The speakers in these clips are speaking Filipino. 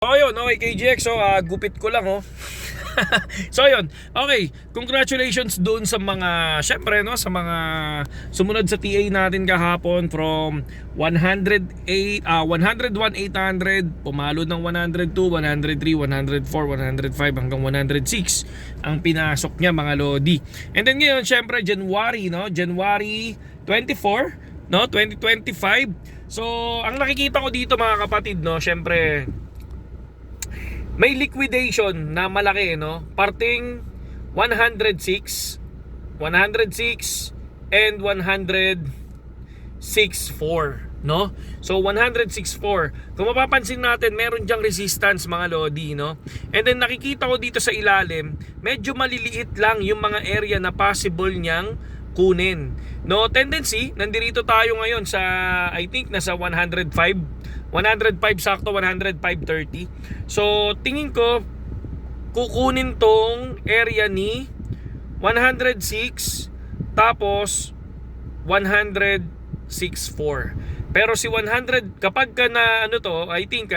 So yun, okay KGX, so gupit ko lang So yun, okay, congratulations doon sa mga, syempre no, sa mga sumunod sa TA natin kahapon from 101, 800, pumalo ng 102, 103, 104, 105 hanggang 106 ang pinasok niya mga Lodi. And then ngayon, syempre January, no, January 24, no, 2025. So ang nakikita ko dito mga kapatid, no, syempre may liquidation na malaki, no? Parting 106, 106 and 106.4, no? So 106.4. Kung mapapansin natin, meron diyang resistance mga Lodi, no? And then nakikita ko dito sa ilalim, medyo maliliit lang yung mga area na possible niyang kunin. No, tendency, nandito tayo ngayon sa, I think nasa 105 sakto, 105.30. So tingin ko kukunin tong area ni 106 tapos 106.4. Pero si 100 kapag ka na ano to, I think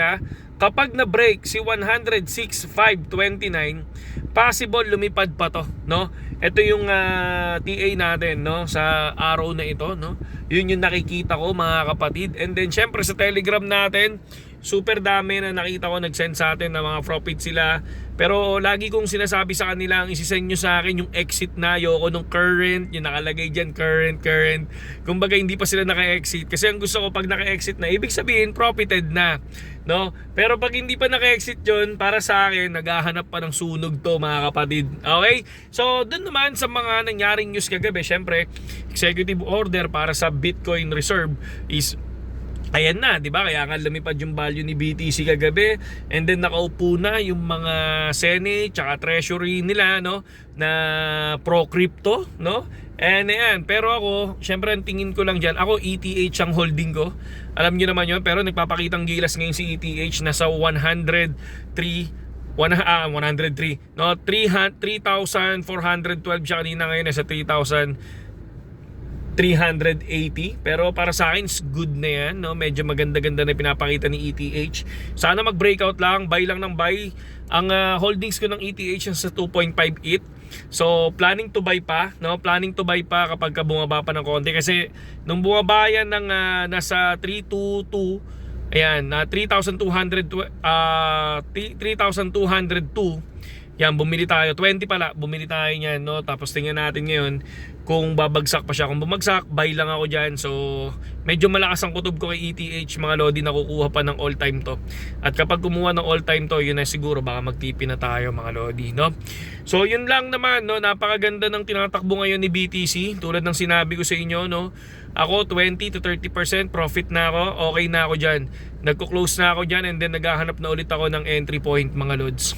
kapag na break si 106.529, possible lumipad pa to, no? Ito yung TA natin, no, sa araw na ito, no. Yun yung nakikita ko mga kapatid. And then syempre sa Telegram natin, super dami na nakita ko nag-send sa atin na mga profit sila. Pero lagi kong sinasabi sa kanila, ang isisend nyo sa akin yung exit na, ayoko nung current, yung nakalagay dyan current. Kumbaga hindi pa sila naka-exit. Kasi ang gusto ko pag naka-exit na, ibig sabihin profited na, no? Pero pag hindi pa naka-exit yun, para sa akin, naghahanap pa ng sunog to mga kapatid. Okay? So dun naman sa mga nangyaring news kagabi, syempre executive order para sa Bitcoin reserve is ayan na, di ba? Kaya nga lumipad yung value ni BTC kagabi. And then nakaupo na yung mga Senate tsaka Treasury nila, no, na pro-crypto, no? And ayan, pero ako, syempre ang tingin ko lang dyan, ako ETH ang holding ko. Alam nyo naman yun, pero nagpapakitang gilas ngayon si ETH, nasa 103, no, 3,412 siya kanina, ngayon nasa 3,380. Pero para sa akin good na yan, no? Medyo maganda-ganda na pinapakita ni ETH. Sana mag-breakout lang, buy lang ng buy. Ang holdings ko ng ETH sa 2.58. So planning to buy pa, no? Planning to buy pa kapag bumaba pa ng konti. Kasi nung bumaba yan ng nasa 322, ayan, 3,202, yan, bumili tayo. 20 pala, bumili tayo niyan, no? Tapos tingnan natin ngayon kung babagsak pa siya. Kung bumagsak, buy lang ako dyan. So medyo malakas ang kutob ko kay ETH mga Lodi, nakukuha pa ng all time to. At kapag kumuha ng all time to, yun na siguro baka magtipi na tayo mga Lodi, no? So yun lang naman, no? Napakaganda ng tinatakbo ngayon ni BTC. Tulad ng sinabi ko sa inyo, no? Ako 20 to 30% profit na ako. Okay na ako dyan. Nagko-close na ako dyan, and then naghahanap na ulit ako ng entry point mga Lods.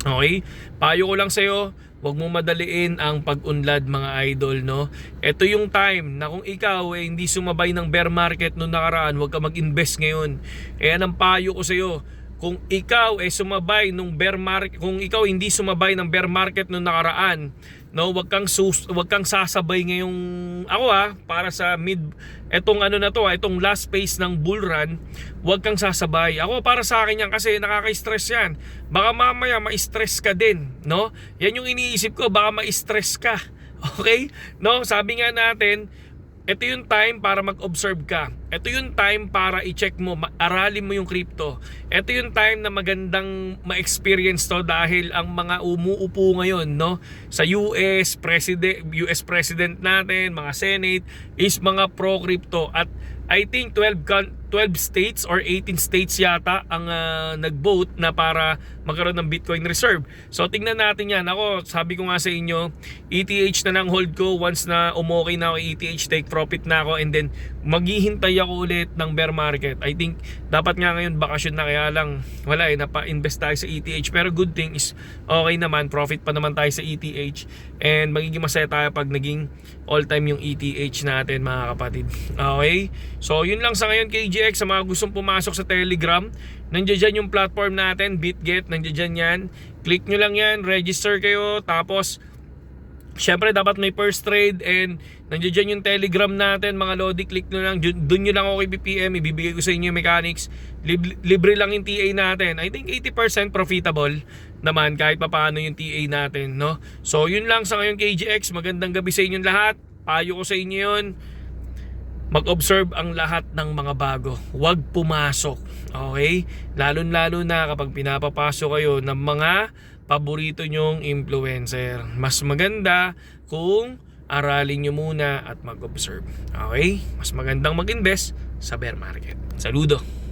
Okay? Payo ko lang sa'yo, huwag mo madaliin ang pag-unlad mga idol, no? Ito yung time na kung ikaw hindi sumabay ng bear market noong nakaraan, huwag ka mag-invest ngayon. Kaya ang payo ko sa'yo, kung ikaw sumabay nung bear market, kung ikaw hindi sumabay ng bear market noong nakaraan, no, wag kang sasabay ngayong ako para sa etong ano na to, itong last phase ng bull run, wag kang sasabay. Ako para sa akin yan kasi nakaka-stress yan. Baka mamaya ma-stress ka din, no? Yan yung iniisip ko, baka ma-stress ka. Okay? No, sabi nga natin, ito yung time para mag-observe ka. Ito yung time para i-check mo, aralin mo yung crypto. Ito yung time na magandang ma-experience to dahil ang mga umuupo ngayon, no, sa US President natin, mga Senate, is mga pro-crypto. At I think 12 states or 18 states yata ang nag-vote na para magkaroon ng Bitcoin reserve. So tingnan natin yan. Ako, sabi ko nga sa inyo, ETH na lang hold ko. Once na umokay na ako ETH, take profit na ako, and then maghihintay ako ulit ng bear market. I think dapat nga ngayon bakasyon na, kaya lang wala napa-invest tayo sa ETH. Pero good thing is okay naman, profit pa naman tayo sa ETH, and magiging masaya tayo pag naging all time yung ETH natin mga kapatid. Okay? So yun lang sa ngayon KGX. Sa mga gustong pumasok sa Telegram, nandiyan dyan yung platform natin, BitGet, nandiyan dyan yan. Click nyo lang yan, register kayo, tapos Syempre dapat may first trade, and nandiyan dyan yung Telegram natin mga Lodi. Click nyo lang, dun nyo lang ako i-PM, ibibigay ko sa inyo yung mechanics. Libre lang yung TA natin. I think 80% profitable naman kahit papaano yung TA natin, no? So yun lang sa ngayon KGX. Magandang gabi sa inyong lahat. Payo ko sa inyo yun, mag-observe ang lahat ng mga bago. Huwag pumasok. Okay? Lalo na kapag pinapapasok kayo ng mga paborito nyong influencer. Mas maganda kung aralin nyo muna at mag-observe. Okay? Mas magandang mag-invest sa bear market. Saludo!